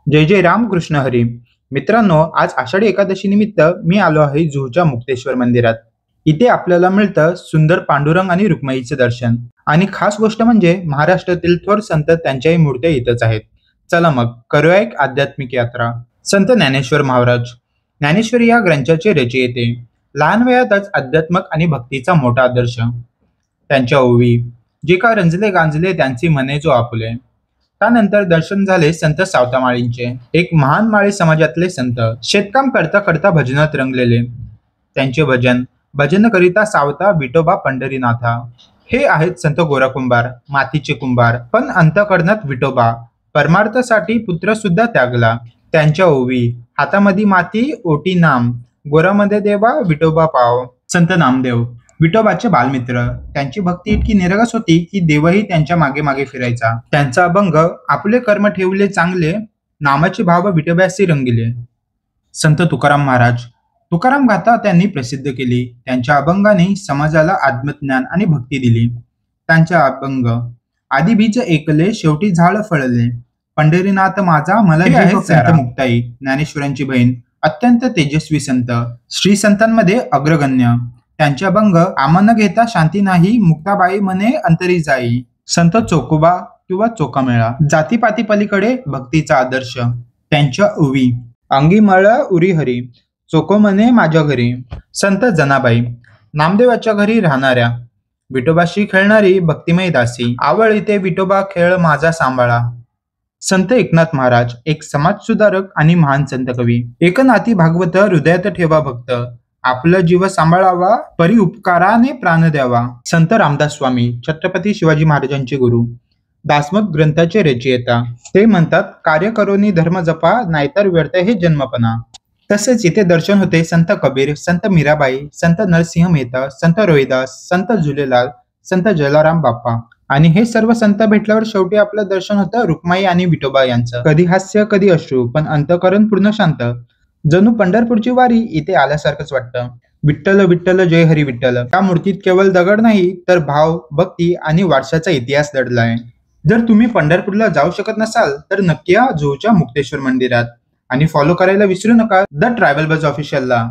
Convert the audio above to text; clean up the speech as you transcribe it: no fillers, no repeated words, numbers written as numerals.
जय जय रामकृष्ण हरी. मित्रांनो, आज आषाढी एकादशी निमित्त मी आलो आहे जुहूच्या मुक्तेश्वर मंदिरात. इथे आपल्याला मिळतं सुंदर पांडुरंग आणि रुक्माईचे दर्शन. आणि खास गोष्ट म्हणजे महाराष्ट्रातील थोर संत त्यांच्याही मूर्त्या इथंच आहेत. चला मग करूया एक आध्यात्मिक यात्रा. संत ज्ञानेश्वर महाराज. ज्ञानेश्वरी या ग्रंथाचे रचयिते. लहान वयातच अध्यात्मक आणि भक्तीचा मोठा आदर्श. त्यांच्या ओवी, जे का रंजले गांजले त्यांची मने जो आपुले. त्यानंतर दर्शन झाले संत सावतामाळींचे. एक महान माळी समाजातले संत. शेतकाम करता करता भजनात रंगलेले. त्यांचे भजन, भजन करिता सावता विठोबा पंढरीनाथा. हे आहेत संत गोरा कुंभार, मातीचे कुंभार, पण अंतःकरणात विठोबा. परमार्थासाठी पुत्र सुद्धा त्यागला. त्यांच्या ओवी, हातामध्ये माती ओटी नाम, गोरामध्ये देवा विठोबा पाव. संत नामदेव, विठोबाचे बालमित्र. त्यांची भक्ती इतकी निरगस होती की देवही त्यांच्या मागे मागे फिरायचा. त्यांचा अभंग, आपले कर्म ठेवले चांगले, नामाचे भाव विठोबासी रंगिले. संत तुकाराम महाराज. तुकाराम गाथा त्यांनी प्रसिद्ध केली. त्यांच्या अभंगाने समाजाला आत्मज्ञान आणि भक्ती दिली. त्यांचा अभंग, आधी बीज ऐकले शेवटी झाड फळले, पंढरीनाथ माझा मला जीव संत मुक्ताई, ज्ञानेश्वरांची बहीण. अत्यंत तेजस्वी संत, श्री संतांमध्ये अग्रगण्य. त्यांचे अभंग, आमन घेता शांती नाही, मुक्ताबाई म्हणे अंतरी जाई. संत चोकोबा किंवा चोकामेळा. जातीपाती पलीकडे भक्तीचा आदर्श. त्यांच्या ओवी, अंगी मळा उरी हरी, चोको म्हणे माझ्या घरी. संत जनाबाई. नामदेवाच्या घरी राहणाऱ्या, विठोबाशी खेळणारी भक्तिमय दासी. आवळ इथे विठोबा खेळ माझा सांभाळा. संत एकनाथ महाराज. एक समाजसुधारक आणि महान संत कवी. एक नाती भागवत हृदयात ठेवा भक्त, आपला जीव सांभाळावा, परी उपकाराने प्राण द्यावा. संत रामदास स्वामी. छत्रपती शिवाजी महाराजांचे गुरु. दासमत ग्रंथाचे रचयिता. ते म्हणतात, कार्य करोनी धर्म जपा, नाहीतर व्यर्थ हे जन्मपणा. तसेच इथे दर्शन होते संत कबीर, संत मीराबाई, संत नरसिंह मेहता, संत रोहिदास, संत झुलेलाल, संत जलाराम बाप्पा. आणि हे सर्व संत भेटल्यावर शेवटी आपलं दर्शन होतं रुक्माई आणि विठोबा यांचं. कधी हास्य कधी अश्रू, पण अंतःकरण पूर्ण शांत. जणू पंढरपूरची वारी इथे आल्यासारखंच वाटतं. विठ्ठल विठ्ठल जय हरी विठ्ठल. या मूर्तीत केवळ दगड नाही तर भाव, भक्ती आणि वारशाचा इतिहास दडलाय. जर तुम्ही पंढरपूरला जाऊ शकत नसाल तर नक्की या जुहूच्या मुक्तेश्वर मंदिरात. आणि फॉलो करायला विसरू नका द ट्रॅव्हल बज ऑफिशियलला.